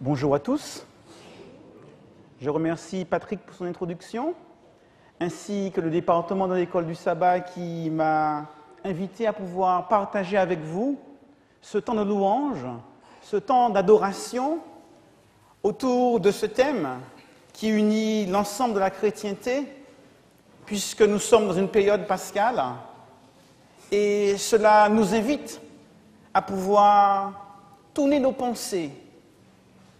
Bonjour à tous. Je remercie Patrick pour son introduction, ainsi que le département de l'école du sabbat qui m'a invité à pouvoir partager avec vous ce temps de louange, ce temps d'adoration autour de ce thème qui unit l'ensemble de la chrétienté, puisque nous sommes dans une période pascale, et cela nous invite à pouvoir tourner nos pensées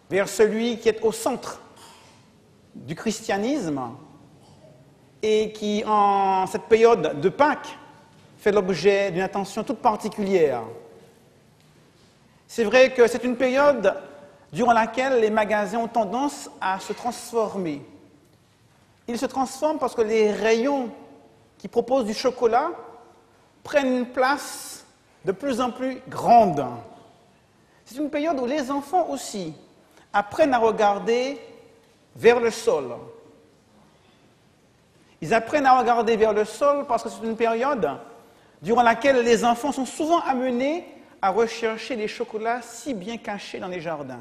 vers celui qui est au centre du christianisme et qui, en cette période de Pâques, fait l'objet d'une attention toute particulière. C'est vrai que c'est une période durant laquelle les magasins ont tendance à se transformer. Ils se transforment parce que les rayons qui proposent du chocolat prennent une place de plus en plus grande. C'est une période où les enfants aussi apprennent à regarder vers le sol. Ils apprennent à regarder vers le sol parce que c'est une période durant laquelle les enfants sont souvent amenés à rechercher les chocolats si bien cachés dans les jardins.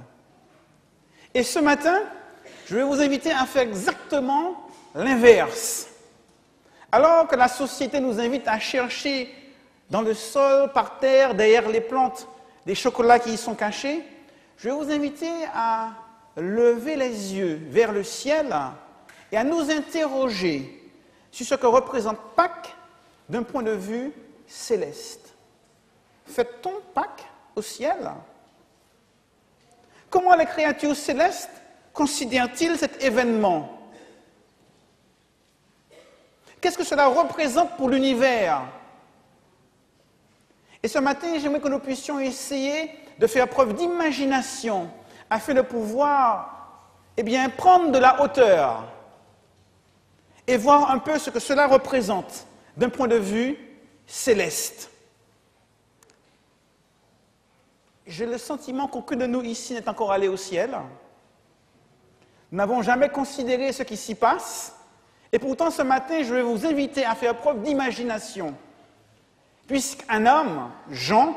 Et ce matin, je vais vous inviter à faire exactement l'inverse. Alors que la société nous invite à chercher dans le sol, par terre, derrière les plantes, des chocolats qui y sont cachés, je vais vous inviter à lever les yeux vers le ciel et à nous interroger sur ce que représente Pâques d'un point de vue céleste. Fête-t-on Pâques au ciel? Comment les créatures célestes considèrent-ils cet événement? Qu'est-ce que cela représente pour l'univers? Et ce matin, j'aimerais que nous puissions essayer de faire preuve d'imagination afin de pouvoir prendre de la hauteur et voir un peu ce que cela représente d'un point de vue céleste. J'ai le sentiment qu'aucun de nous ici n'est encore allé au ciel. Nous n'avons jamais considéré ce qui s'y passe. Et pourtant, ce matin, je vais vous inviter à faire preuve d'imagination. Puisqu'un homme, Jean,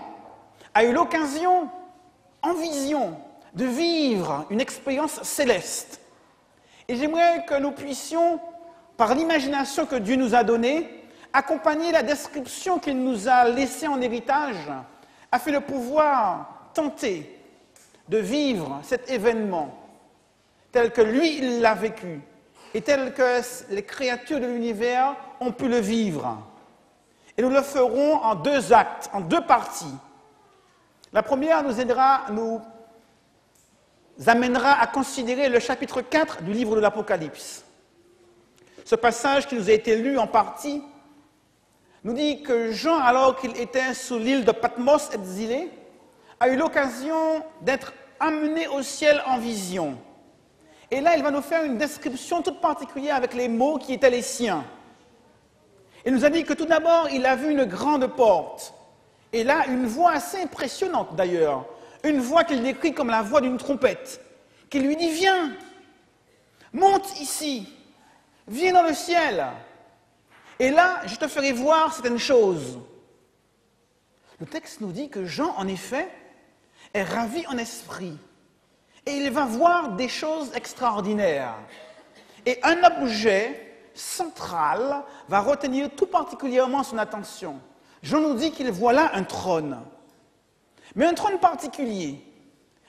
a eu l'occasion, en vision, de vivre une expérience céleste. Et j'aimerais que nous puissions, par l'imagination que Dieu nous a donnée, accompagner la description qu'il nous a laissée en héritage, afin de pouvoir tenter de vivre cet événement tel que lui, il l'a vécu, et tel que les créatures de l'univers ont pu le vivre. Et nous le ferons en deux actes, en deux parties. La première nous amènera à considérer le chapitre 4 du livre de l'Apocalypse. Ce passage qui nous a été lu en partie nous dit que Jean, alors qu'il était sur l'île de Patmos exilé, a eu l'occasion d'être amené au ciel en vision. Et là, il va nous faire une description toute particulière avec les mots qui étaient les siens. Il nous a dit que tout d'abord, il a vu une grande porte. Et là, une voix assez impressionnante d'ailleurs, une voix qu'il décrit comme la voix d'une trompette, qui lui dit « Viens, monte ici, viens dans le ciel, et là, je te ferai voir certaines choses. » Le texte nous dit que Jean, en effet, est ravi en esprit, et il va voir des choses extraordinaires. Et un objet central va retenir tout particulièrement son attention. Jean nous dit qu'il voit là un trône, mais un trône particulier.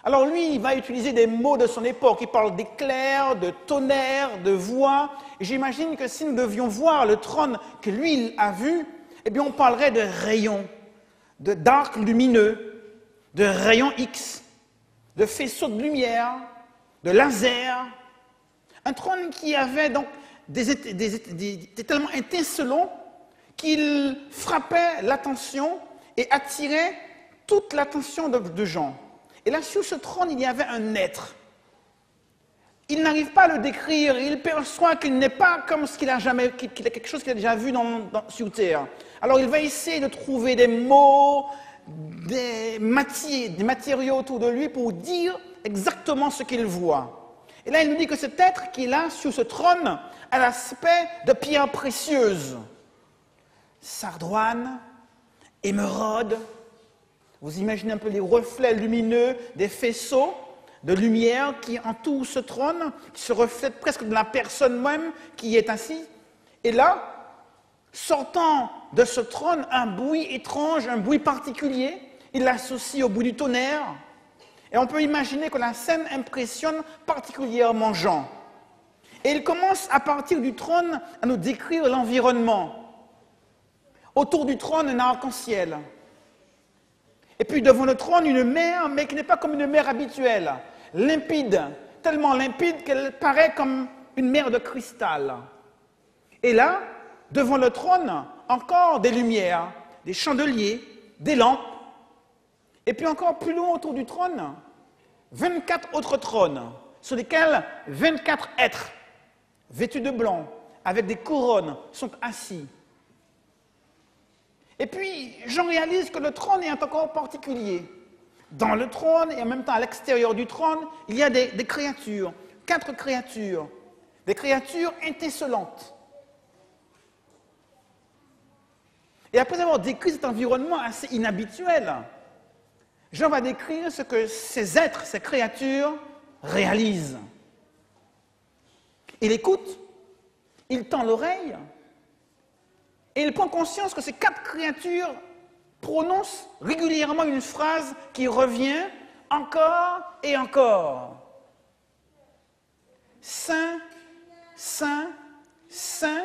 Alors lui, il va utiliser des mots de son époque, il parle d'éclairs, de tonnerre, de voix, et j'imagine que si nous devions voir le trône que lui, il a vu, eh bien on parlerait de rayons, de d'arcs lumineux, de rayons X, de faisceaux de lumière, de lasers, un trône qui avait donc des tellement étincelants qu'il frappait l'attention et attirait toute l'attention de Jean. Et là, sur ce trône, il y avait un être. Il n'arrive pas à le décrire, il perçoit qu'il n'est pas comme ce qu'il a jamais, qu'il est quelque chose qu'il a déjà vu sur Terre. Alors il va essayer de trouver des mots, des matériaux autour de lui pour dire exactement ce qu'il voit. Et là, il nous dit que cet être qui est là, sur ce trône, a l'aspect de pierres précieuses. Sardoine, émeraude. Vous imaginez un peu les reflets lumineux des faisceaux de lumière qui entoure ce trône, qui se reflète presque de la personne même qui y est assise. Et là, sortant de ce trône, un bruit étrange, un bruit particulier, il l'associe au bruit du tonnerre. Et on peut imaginer que la scène impressionne particulièrement Jean. Et il commence à partir du trône à nous décrire l'environnement. Autour du trône, un arc-en-ciel. Et puis devant le trône, une mer, mais qui n'est pas comme une mer habituelle, limpide, tellement limpide qu'elle paraît comme une mer de cristal. Et là, devant le trône, encore des lumières, des chandeliers, des lampes. Et puis encore plus loin autour du trône, 24 autres trônes, sur lesquels 24 êtres, vêtus de blanc, avec des couronnes, sont assis. Et puis, j'en réalise que le trône est encore particulier. Dans le trône et en même temps à l'extérieur du trône, il y a des créatures, 4 créatures, des créatures étincelantes. Et après avoir décrit cet environnement assez inhabituel, Jean va décrire ce que ces êtres, ces créatures réalisent. Il écoute, il tend l'oreille, et il prend conscience que ces 4 créatures prononcent régulièrement une phrase qui revient encore et encore. Saint, Saint, Saint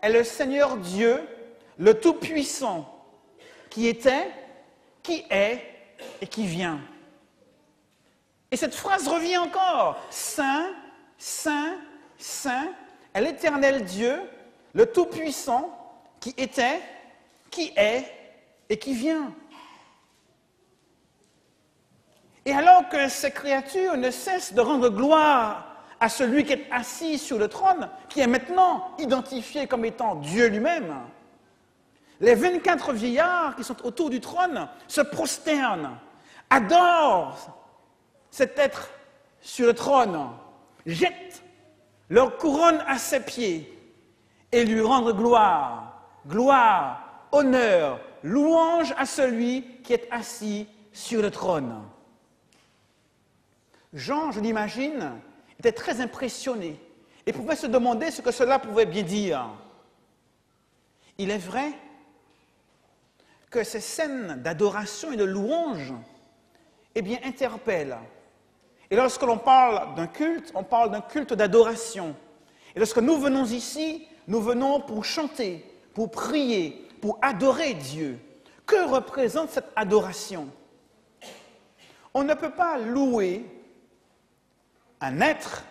est le Seigneur Dieu, le Tout-Puissant, qui était, qui est et qui vient. Et cette phrase revient encore. Saint, Saint, Saint est l'Éternel Dieu, le Tout-Puissant, qui était, qui est et qui vient. Et alors que ces créatures ne cessent de rendre gloire à celui qui est assis sur le trône, qui est maintenant identifié comme étant Dieu lui-même, les 24 vieillards qui sont autour du trône se prosternent, adorent cet être sur le trône, jettent leur couronne à ses pieds et lui rendent gloire. Gloire, honneur, louange à celui qui est assis sur le trône. Jean, je l'imagine, était très impressionné et pouvait se demander ce que cela pouvait bien dire. Il est vrai que ces scènes d'adoration et de louange, eh bien, interpellent. Et lorsque l'on parle d'un culte, on parle d'un culte d'adoration. Et lorsque nous venons ici, nous venons pour chanter, pour prier, pour adorer Dieu. Que représente cette adoration? On ne peut pas louer un être,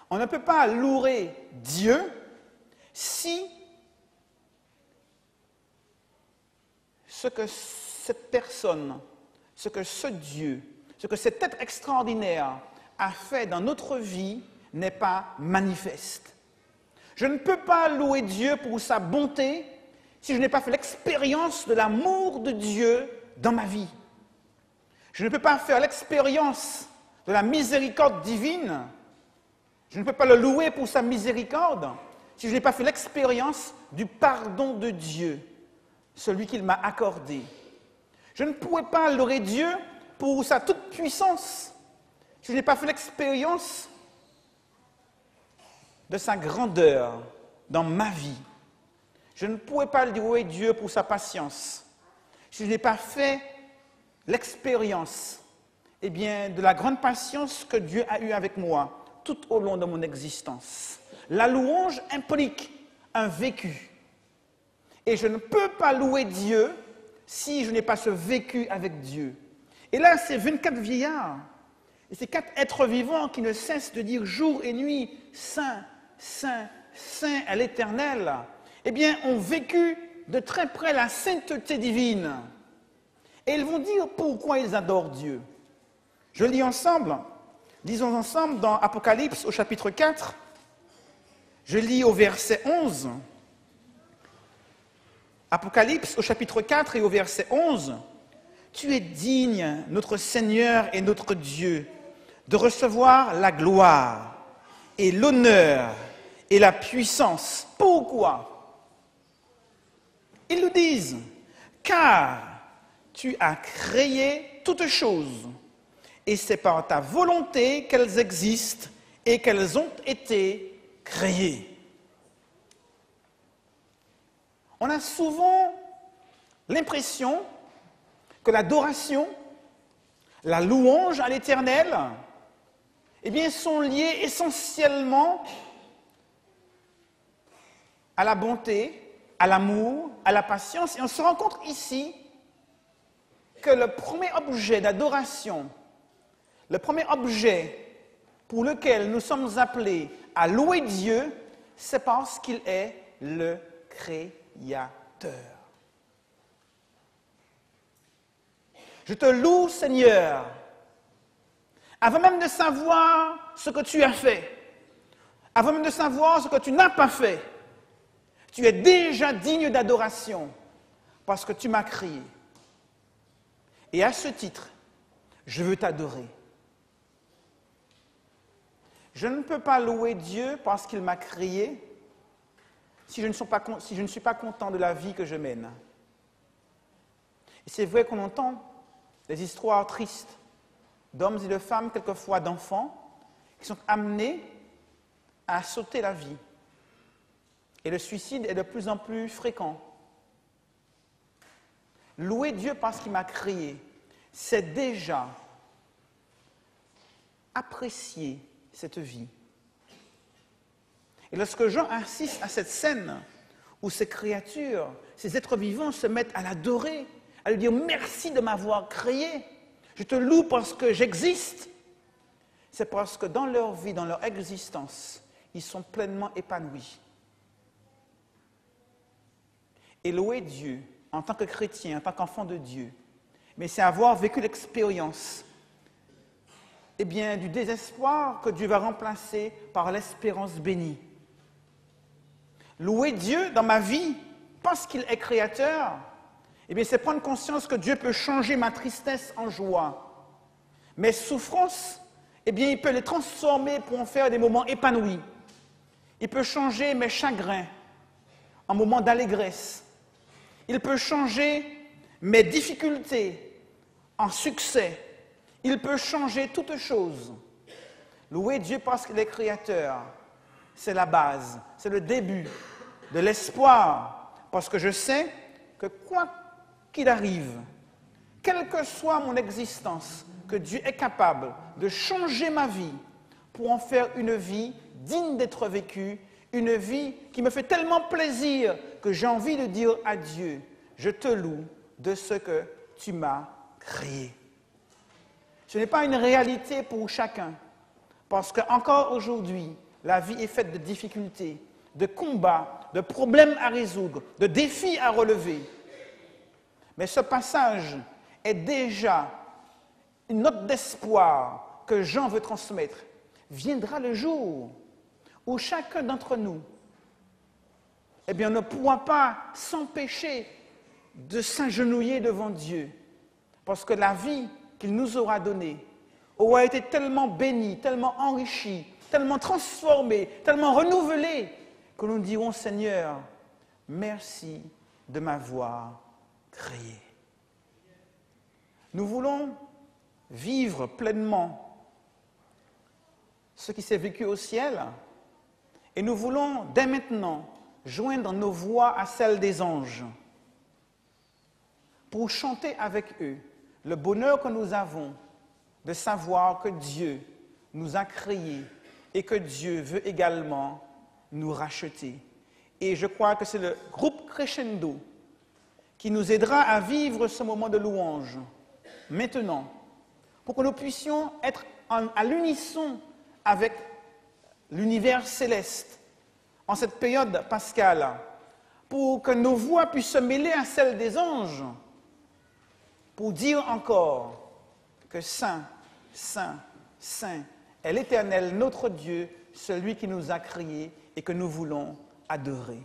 on ne peut pas louer Dieu si ce que cette personne, ce que ce Dieu, ce que cet être extraordinaire a fait dans notre vie n'est pas manifeste. Je ne peux pas louer Dieu pour sa bonté si je n'ai pas fait l'expérience de l'amour de Dieu dans ma vie. Je ne peux pas faire l'expérience de la miséricorde divine. Je ne peux pas le louer pour sa miséricorde si je n'ai pas fait l'expérience du pardon de Dieu, celui qu'il m'a accordé. Je ne pourrais pas louer Dieu pour sa toute-puissance si je n'ai pas fait l'expérience de sa grandeur dans ma vie. Je ne pourrais pas louer Dieu pour sa patience si je n'ai pas fait l'expérience de la grande patience que Dieu a eue avec moi tout au long de mon existence. La louange implique un vécu. Et je ne peux pas louer Dieu si je n'ai pas ce vécu avec Dieu. Et là, ces 24 vieillards, et ces 4 êtres vivants qui ne cessent de dire jour et nuit, Saint, Saint, Saint à l'Éternel, eh bien, ont vécu de très près la sainteté divine. Et ils vont dire pourquoi ils adorent Dieu. Je lis ensemble, lisons ensemble dans Apocalypse au chapitre 4, je lis au verset 11. Apocalypse au chapitre 4 et au verset 11. « Tu es digne, notre Seigneur et notre Dieu, de recevoir la gloire et l'honneur et la puissance. » Pourquoi? Ils nous disent « Car tu as créé toutes choses, et c'est par ta volonté qu'elles existent et qu'elles ont été créées. On a souvent l'impression que l'adoration, la louange à l'Éternel, eh bien, sont liées essentiellement à la bonté, à l'amour, à la patience. Et on se rend compte ici que le premier objet d'adoration, le premier objet pour lequel nous sommes appelés à louer Dieu, c'est parce qu'il est le Créateur. Je te loue, Seigneur, avant même de savoir ce que tu as fait, avant même de savoir ce que tu n'as pas fait. Tu es déjà digne d'adoration parce que tu m'as créé. Et à ce titre, je veux t'adorer. Je ne peux pas louer Dieu parce qu'il m'a créé si je ne suis pas content de la vie que je mène. Et c'est vrai qu'on entend des histoires tristes d'hommes et de femmes, quelquefois d'enfants, qui sont amenés à sauter la vie. Et le suicide est de plus en plus fréquent. Louer Dieu parce qu'il m'a créé, c'est déjà apprécier cette vie. Et lorsque Jean assiste à cette scène où ces créatures, ces êtres vivants se mettent à l'adorer, à lui dire « Merci de m'avoir créé, je te loue parce que j'existe », c'est parce que dans leur vie, dans leur existence, ils sont pleinement épanouis. Et louer Dieu en tant que chrétien, en tant qu'enfant de Dieu, mais c'est avoir vécu l'expérience eh bien, du désespoir que Dieu va remplacer par l'espérance bénie. Louer Dieu dans ma vie parce qu'il est créateur, eh bien, c'est prendre conscience que Dieu peut changer ma tristesse en joie. Mes souffrances, eh bien, il peut les transformer pour en faire des moments épanouis. Il peut changer mes chagrins en moments d'allégresse. Il peut changer mes difficultés en succès. Il peut changer toutes choses. Louer Dieu parce qu'il est créateur, c'est la base, c'est le début de l'espoir, parce que je sais que quoi qu'il arrive, quelle que soit mon existence, que Dieu est capable de changer ma vie pour en faire une vie digne d'être vécue, une vie qui me fait tellement plaisir que j'ai envie de dire à Dieu, je te loue de ce que tu m'as créé. Ce n'est pas une réalité pour chacun, parce qu'encore aujourd'hui, la vie est faite de difficultés, de combats, de problèmes à résoudre, de défis à relever. Mais ce passage est déjà une note d'espoir que Jean veut transmettre. Viendra le jour où chacun d'entre nous eh bien, ne pourra pas s'empêcher de s'agenouiller devant Dieu, parce que la vie qu'il nous aura donnée aura été tellement bénie, tellement enrichie, tellement transformée, tellement renouvelée, que nous dirons, Seigneur, merci de m'avoir créé. Nous voulons vivre pleinement ce qui s'est vécu au ciel, et nous voulons dès maintenant joindre nos voix à celles des anges pour chanter avec eux le bonheur que nous avons de savoir que Dieu nous a créés et que Dieu veut également nous racheter. Et je crois que c'est le groupe Crescendo qui nous aidera à vivre ce moment de louange maintenant, pour que nous puissions être à l'unisson avec l'univers céleste en cette période pascale, pour que nos voix puissent se mêler à celles des anges, pour dire encore que Saint, Saint, Saint est l'Éternel, notre Dieu, celui qui nous a créés et que nous voulons adorer.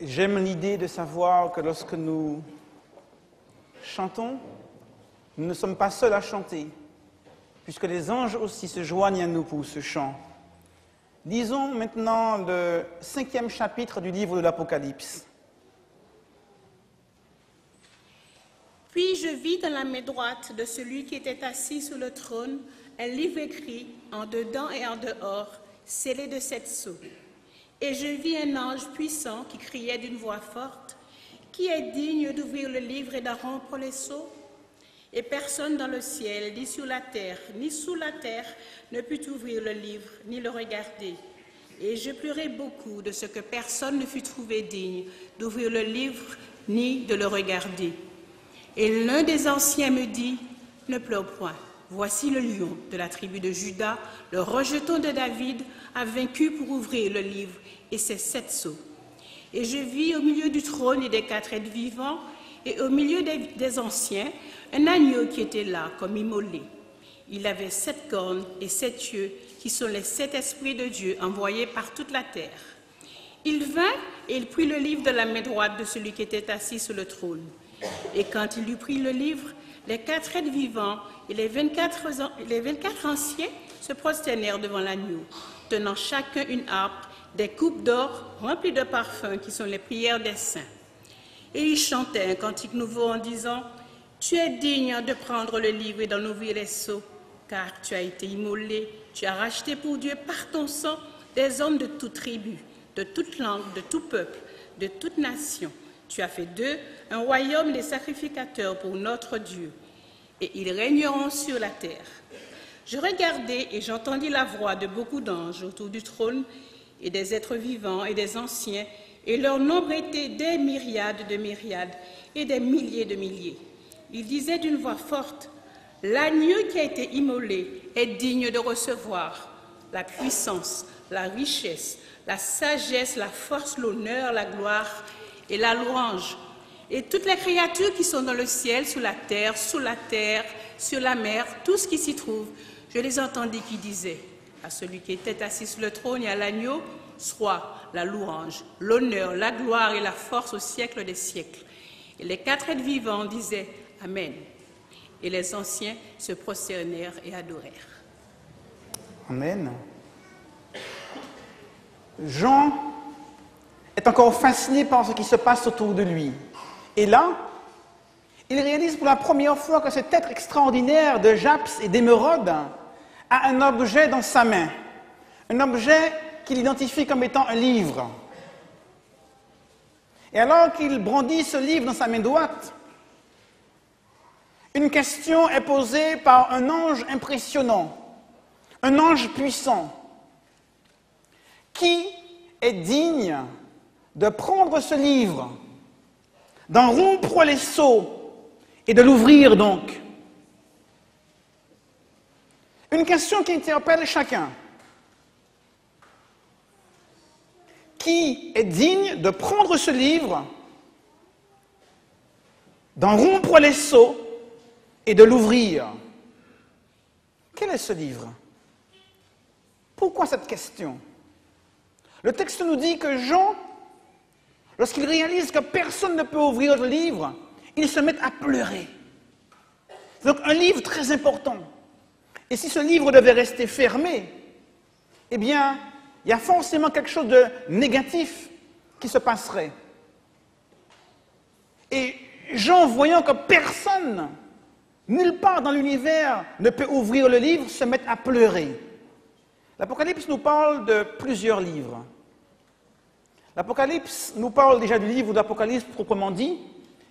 J'aime l'idée de savoir que lorsque nous chantons, nous ne sommes pas seuls à chanter, puisque les anges aussi se joignent à nous pour ce chant. Lisons maintenant le 5e chapitre du livre de l'Apocalypse. Puis je vis dans la main droite de celui qui était assis sur le trône un livre écrit en dedans et en dehors, scellé de 7 sceaux. Et je vis un ange puissant qui criait d'une voix forte, « Qui est digne d'ouvrir le livre et d'en rompre les sceaux ?» Et personne dans le ciel, ni sur la terre, ni sous la terre, ne put ouvrir le livre, ni le regarder. Et je pleurai beaucoup de ce que personne ne fut trouvé digne d'ouvrir le livre, ni de le regarder. Et l'un des anciens me dit, « Ne pleure point, voici le lion de la tribu de Juda, le rejeton de David, a vaincu pour ouvrir le livre et ses 7 sceaux. » Et je vis au milieu du trône et des 4 êtres vivants, et au milieu des anciens, un agneau qui était là, comme immolé. Il avait 7 cornes et 7 yeux, qui sont les 7 esprits de Dieu envoyés par toute la terre. Il vint et il prit le livre de la main droite de celui qui était assis sur le trône. Et quand il eut pris le livre, les 4 êtres vivants et les 24 anciens se prosternèrent devant l'agneau, tenant chacun une harpe, des coupes d'or remplies de parfums qui sont les prières des saints. Et ils chantaient un cantique nouveau en disant, « Tu es digne de prendre le livre et d'en ouvrir les sceaux, car tu as été immolé, tu as racheté pour Dieu par ton sang des hommes de toute tribu, de toute langue, de tout peuple, de toute nation. Tu as fait d'eux un royaume des sacrificateurs pour notre Dieu, et ils régneront sur la terre. » Je regardai et j'entendis la voix de beaucoup d'anges autour du trône et des êtres vivants et des anciens, et leur nombre était des myriades de myriades et des milliers de milliers. Ils disaient d'une voix forte, « L'agneau qui a été immolé est digne de recevoir la puissance, la richesse, la sagesse, la force, l'honneur, la gloire et la louange. » Et toutes les créatures qui sont dans le ciel, sous la terre, sur la mer, tout ce qui s'y trouve, je les entendis qui disaient, à celui qui était assis sur le trône et à l'agneau, soit la louange, l'honneur, la gloire et la force au siècle des siècles. Et les 4 êtres vivants disaient Amen. Et les anciens se prosternèrent et adorèrent. Amen. Jean est encore fasciné par ce qui se passe autour de lui. Et là, il réalise pour la première fois que cet être extraordinaire de jaspes et d'émeraude a un objet dans sa main. Un objet qu'il identifie comme étant un livre. Et alors qu'il brandit ce livre dans sa main droite, une question est posée par un ange impressionnant, un ange puissant. Qui est digne de prendre ce livre, d'en rompre les sceaux et de l'ouvrir donc? Une question qui interpelle chacun. Qui est digne de prendre ce livre, d'en rompre les sceaux et de l'ouvrir? Quel est ce livre? Pourquoi cette question? Le texte nous dit que Jean, lorsqu'il réalise que personne ne peut ouvrir le livre, il se met à pleurer. C'est donc un livre très important. Et si ce livre devait rester fermé, eh bien, il y a forcément quelque chose de négatif qui se passerait. Et Jean, voyant que personne, nulle part dans l'univers, ne peut ouvrir le livre, se met à pleurer. L'Apocalypse nous parle de plusieurs livres. L'Apocalypse nous parle déjà du livre d'Apocalypse proprement dit,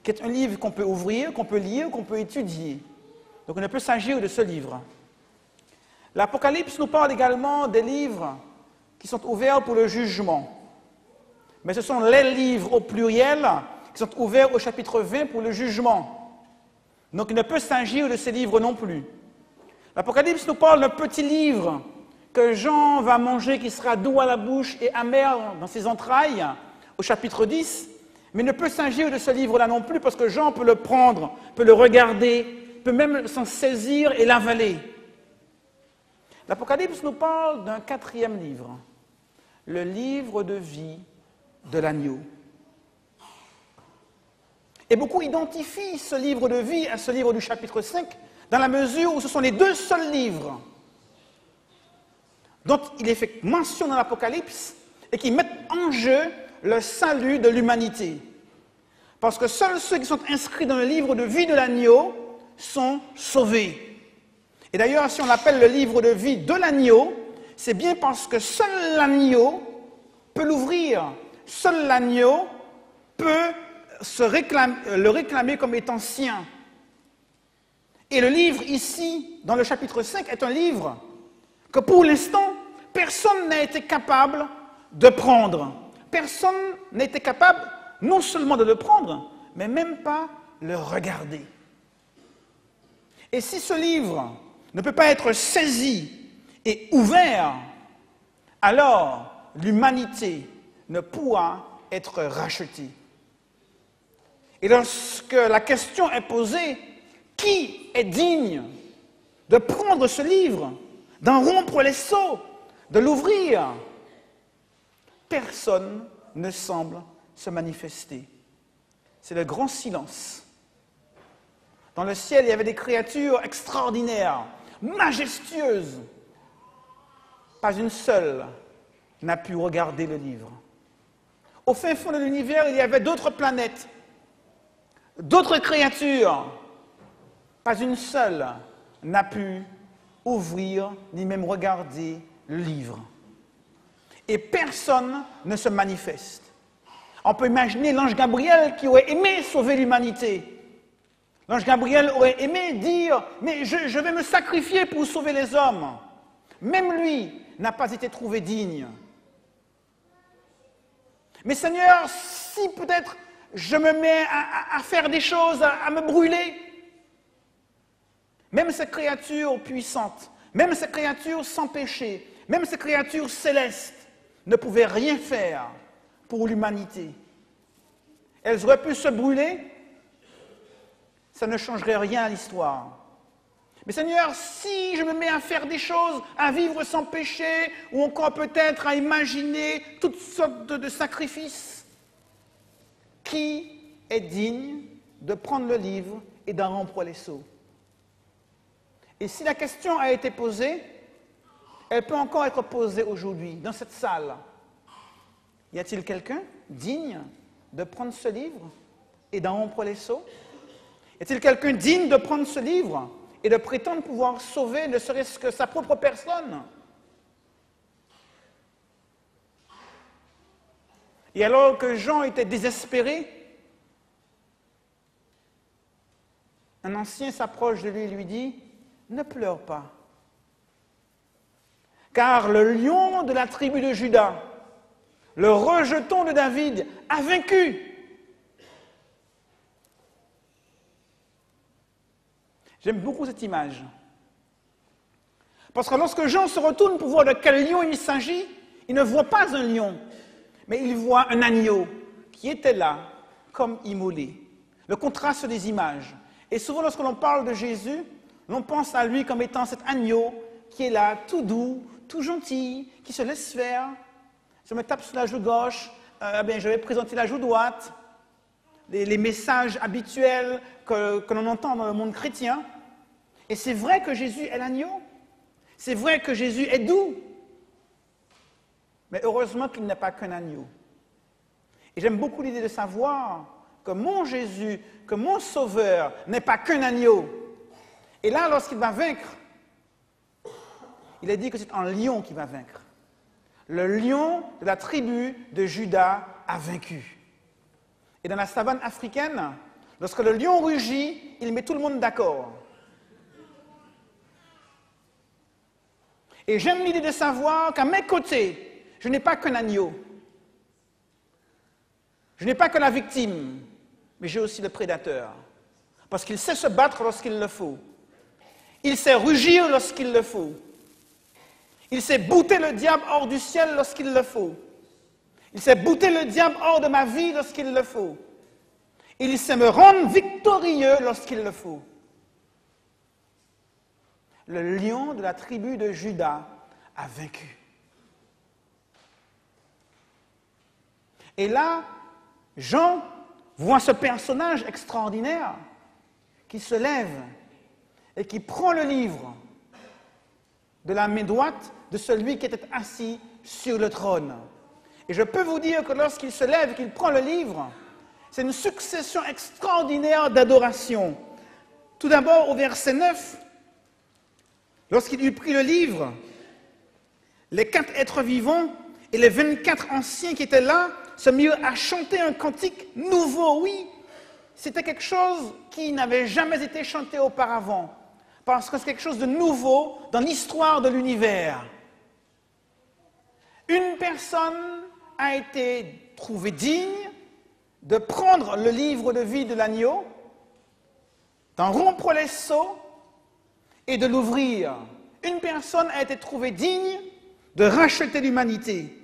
qui est un livre qu'on peut ouvrir, qu'on peut lire, qu'on peut étudier. Donc il ne peut s'agir de ce livre. L'Apocalypse nous parle également des livres qui sont ouverts pour le jugement. Mais ce sont les livres au pluriel qui sont ouverts au chapitre 20 pour le jugement. Donc il ne peut s'agir de ces livres non plus. L'Apocalypse nous parle d'un petit livre que Jean va manger qui sera doux à la bouche et amer dans ses entrailles au chapitre 10. Mais il ne peut s'agir de ce livre-là non plus parce que Jean peut le prendre, peut le regarder, peut même s'en saisir et l'avaler. L'Apocalypse nous parle d'un 4e livre, le livre de vie de l'agneau. Et beaucoup identifient ce livre de vie à ce livre du chapitre 5, dans la mesure où ce sont les deux seuls livres dont il est fait mention dans l'Apocalypse et qui mettent en jeu le salut de l'humanité. Parce que seuls ceux qui sont inscrits dans le livre de vie de l'agneau sont sauvés. Et d'ailleurs, si on l'appelle le livre de vie de l'agneau, c'est bien parce que seul l'agneau peut l'ouvrir. Seul l'agneau peut le réclamer comme étant sien. Et le livre ici, dans le chapitre 5, est un livre que pour l'instant, personne n'a été capable de prendre. Personne n'a été capable non seulement de le prendre, mais même pas le regarder. Et si ce livre ne peut pas être saisi et ouvert, alors l'humanité ne pourra être rachetée. Et lorsque la question est posée, qui est digne de prendre ce livre, d'en rompre les sceaux, de l'ouvrir? Personne ne semble se manifester. C'est le grand silence. Dans le ciel, il y avait des créatures extraordinaires, majestueuses. Pas une seule n'a pu regarder le livre. Au fin fond de l'univers, il y avait d'autres planètes, d'autres créatures. Pas une seule n'a pu ouvrir ni même regarder le livre. Et personne ne se manifeste. On peut imaginer l'ange Gabriel qui aurait aimé sauver l'humanité. L'ange Gabriel aurait aimé dire « Mais je vais me sacrifier pour sauver les hommes ». Même lui n'a pas été trouvé digne. Mais Seigneur, si peut-être je me mets à faire des choses, à me brûler, même ces créatures puissantes, même ces créatures sans péché, même ces créatures célestes ne pouvaient rien faire pour l'humanité. Elles auraient pu se brûler, ça ne changerait rien à l'histoire. Mais Seigneur, si je me mets à faire des choses, à vivre sans péché, ou encore peut-être à imaginer toutes sortes de sacrifices, qui est digne de prendre le livre et d'en rompre les sceaux? Et si la question a été posée, elle peut encore être posée aujourd'hui, dans cette salle. Y a-t-il quelqu'un digne de prendre ce livre et d'en rompre les sceaux? Y a-t-il quelqu'un digne de prendre ce livre et de prétendre pouvoir sauver ne serait-ce que sa propre personne? Et alors que Jean était désespéré, un ancien s'approche de lui et lui dit « Ne pleure pas, car le lion de la tribu de Juda, le rejeton de David, a vaincu. » J'aime beaucoup cette image. Parce que lorsque Jean se retourne pour voir de quel lion il s'agit, il ne voit pas un lion, mais il voit un agneau qui était là, comme immolé. Le contraste des images. Et souvent, lorsque l'on parle de Jésus, l'on pense à lui comme étant cet agneau qui est là, tout doux, tout gentil, qui se laisse faire. Je me tape sur la joue gauche, je vais présenter la joue droite. Les messages habituels que l'on entend dans le monde chrétien. Et c'est vrai que Jésus est l'agneau. C'est vrai que Jésus est doux. Mais heureusement qu'il n'est pas qu'un agneau. Et j'aime beaucoup l'idée de savoir que mon Jésus, que mon Sauveur n'est pas qu'un agneau. Et là, lorsqu'il va vaincre, il est dit que c'est un lion qui va vaincre. Le lion de la tribu de Juda a vaincu. Et dans la savane africaine, lorsque le lion rugit, il met tout le monde d'accord. Et j'aime l'idée de savoir qu'à mes côtés, je n'ai pas qu'un agneau. Je n'ai pas que la victime, mais j'ai aussi le prédateur. Parce qu'il sait se battre lorsqu'il le faut. Il sait rugir lorsqu'il le faut. Il sait bouter le diable hors du ciel lorsqu'il le faut. Il sait bouter le diable hors de ma vie lorsqu'il le faut. Il sait me rendre victorieux lorsqu'il le faut. Le lion de la tribu de Juda a vaincu. Et là, Jean voit ce personnage extraordinaire qui se lève et qui prend le livre de la main droite de celui qui était assis sur le trône. Et je peux vous dire que lorsqu'il se lève et qu'il prend le livre, c'est une succession extraordinaire d'adoration. Tout d'abord, au verset 9, lorsqu'il eut pris le livre, les 4 êtres vivants et les 24 anciens qui étaient là se mirent à chanter un cantique nouveau. Oui, c'était quelque chose qui n'avait jamais été chanté auparavant, parce que c'est quelque chose de nouveau dans l'histoire de l'univers. Une personne a été trouvée digne de prendre le livre de vie de l'agneau, d'en rompre les sceaux et de l'ouvrir. Une personne a été trouvée digne de racheter l'humanité.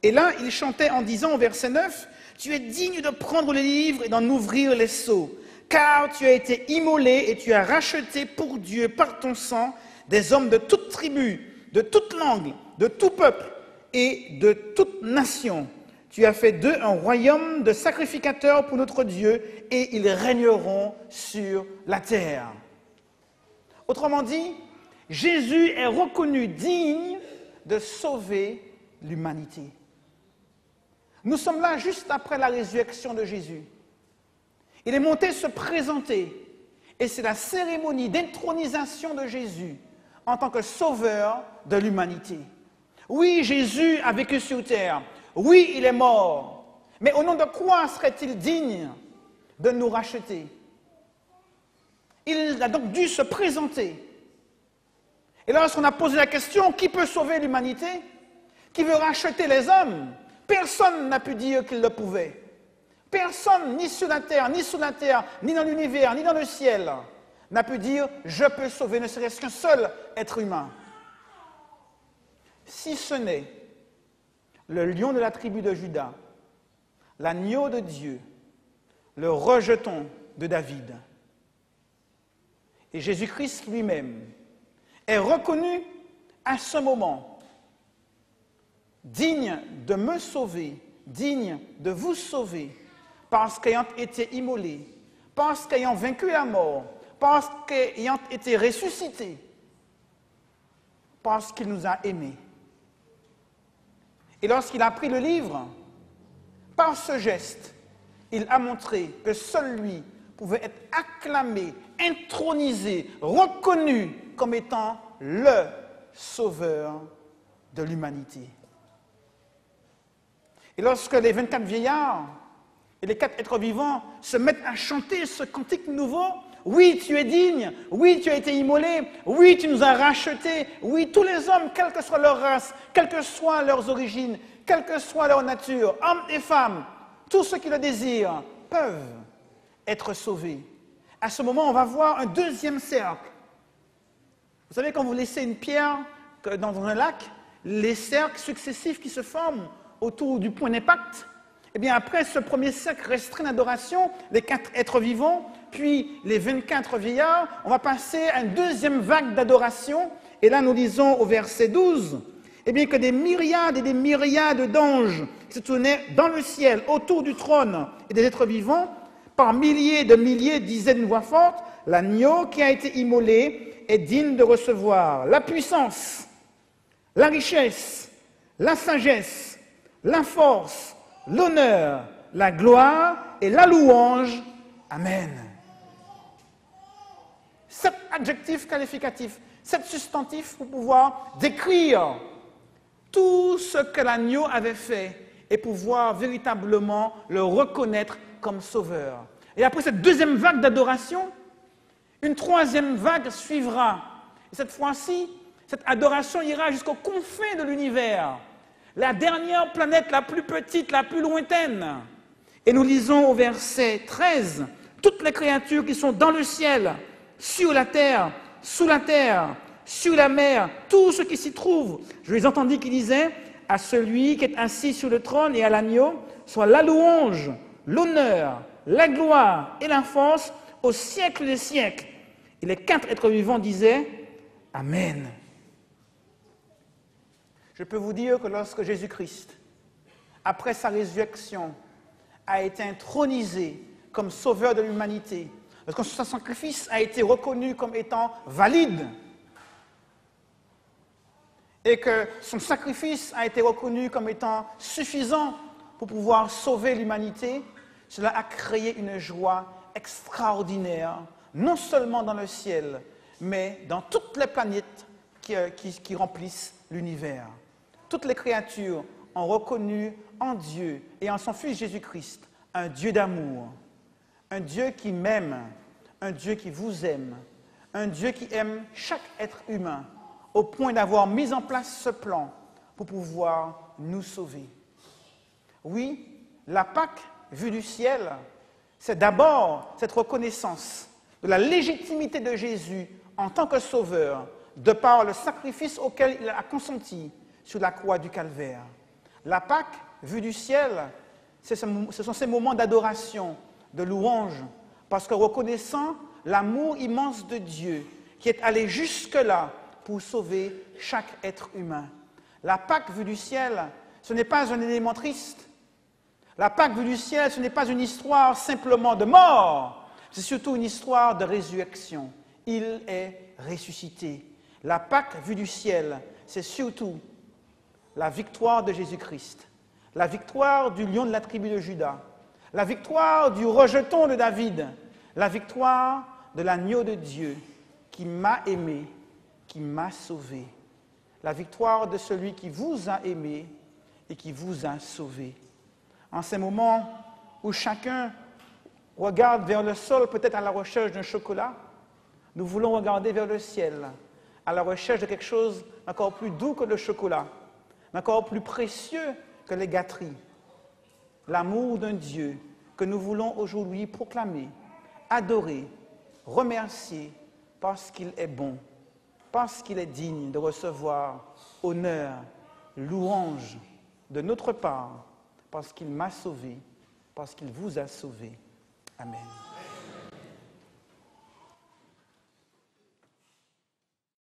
Et là, il chantait en disant au verset 9, « Tu es digne de prendre le livre et d'en ouvrir les sceaux, car tu as été immolé et tu as racheté pour Dieu par ton sang des hommes de toute tribu, de toute langue, de tout peuple et de toute nation. Tu as fait d'eux un royaume de sacrificateurs pour notre Dieu et ils régneront sur la terre. » Autrement dit, Jésus est reconnu digne de sauver l'humanité. Nous sommes là juste après la résurrection de Jésus. Il est monté se présenter et c'est la cérémonie d'intronisation de Jésus en tant que sauveur de l'humanité. Oui, Jésus a vécu sur terre. Oui, il est mort. Mais au nom de quoi serait-il digne de nous racheter? Il a donc dû se présenter. Et lorsqu'on a posé la question, qui peut sauver l'humanité? Qui veut racheter les hommes? Personne n'a pu dire qu'il le pouvait. Personne, ni sur la terre, ni dans l'univers, ni dans le ciel, n'a pu dire « je peux sauver », ne serait-ce qu'un seul être humain. Si ce n'est le lion de la tribu de Juda, l'agneau de Dieu, le rejeton de David. Et Jésus-Christ lui-même est reconnu à ce moment digne de me sauver, digne de vous sauver, parce qu'ayant été immolé, parce qu'ayant vaincu la mort, parce qu'ayant été ressuscité, parce qu'il nous a aimés. Et lorsqu'il a pris le livre, par ce geste, il a montré que seul lui pouvait être acclamé, intronisé, reconnu comme étant le sauveur de l'humanité. Et lorsque les 24 vieillards et les 4 êtres vivants se mettent à chanter ce cantique nouveau, oui, tu es digne, oui, tu as été immolé, oui, tu nous as rachetés, oui, tous les hommes, quelle que soit leur race, quelles que soient leurs origines, quelle que soit leur nature, hommes et femmes, tous ceux qui le désirent, peuvent être sauvés. À ce moment, on va voir un deuxième cercle. Vous savez, quand vous laissez une pierre dans un lac, les cercles successifs qui se forment autour du point d'impact, eh bien après ce premier cercle restreint d'adoration, les 4 êtres vivants, puis les 24 vieillards, on va passer à une deuxième vague d'adoration. Et là, nous lisons au verset 12, eh bien que des myriades et des myriades d'anges se tournaient dans le ciel, autour du trône et des êtres vivants, par milliers de milliers disaient d'une voix forte, l'agneau qui a été immolé est digne de recevoir la puissance, la richesse, la sagesse, la force, l'honneur, la gloire et la louange. Amen. 7 adjectifs qualificatifs, 7 substantifs pour pouvoir décrire tout ce que l'agneau avait fait et pouvoir véritablement le reconnaître comme sauveur. Et après cette deuxième vague d'adoration, une troisième vague suivra. Et cette fois-ci, cette adoration ira jusqu'aux confins de l'univers. La dernière planète la plus petite, la plus lointaine. Et nous lisons au verset 13, toutes les créatures qui sont dans le ciel, sur la terre, sous la terre, sur la mer, tout ce qui s'y trouve. Je les entendis qui disaient, à celui qui est assis sur le trône et à l'agneau, soit la louange, l'honneur, la gloire et la force au siècle des siècles. Et les 4 êtres vivants disaient, Amen. Je peux vous dire que lorsque Jésus-Christ, après sa résurrection, a été intronisé comme sauveur de l'humanité, lorsque son sacrifice a été reconnu comme étant valide, et que son sacrifice a été reconnu comme étant suffisant pour pouvoir sauver l'humanité, cela a créé une joie extraordinaire, non seulement dans le ciel, mais dans toutes les planètes qui remplissent l'univers. Toutes les créatures ont reconnu en Dieu et en son Fils Jésus-Christ un Dieu d'amour, un Dieu qui m'aime, un Dieu qui vous aime, un Dieu qui aime chaque être humain, au point d'avoir mis en place ce plan pour pouvoir nous sauver. Oui, la Pâque vue du ciel, c'est d'abord cette reconnaissance de la légitimité de Jésus en tant que sauveur, de par le sacrifice auquel il a consenti sur la croix du Calvaire. La Pâque vue du ciel, ce sont ces moments d'adoration, de louange, parce que reconnaissant l'amour immense de Dieu qui est allé jusque-là pour sauver chaque être humain. La Pâque vue du ciel, ce n'est pas un élément triste. La Pâque vue du ciel, ce n'est pas une histoire simplement de mort, c'est surtout une histoire de résurrection. Il est ressuscité. La Pâque vue du ciel, c'est surtout la victoire de Jésus-Christ, la victoire du lion de la tribu de Juda, la victoire du rejeton de David, la victoire de l'agneau de Dieu qui m'a aimé, qui m'a sauvé, la victoire de celui qui vous a aimé et qui vous a sauvé. En ces moments où chacun regarde vers le sol, peut-être à la recherche d'un chocolat, nous voulons regarder vers le ciel, à la recherche de quelque chose d'encore plus doux que le chocolat, d'encore plus précieux que les gâteries. L'amour d'un Dieu que nous voulons aujourd'hui proclamer, adorer, remercier, parce qu'il est bon, parce qu'il est digne de recevoir honneur, louange de notre part, parce qu'il m'a sauvé, parce qu'il vous a sauvé. Amen.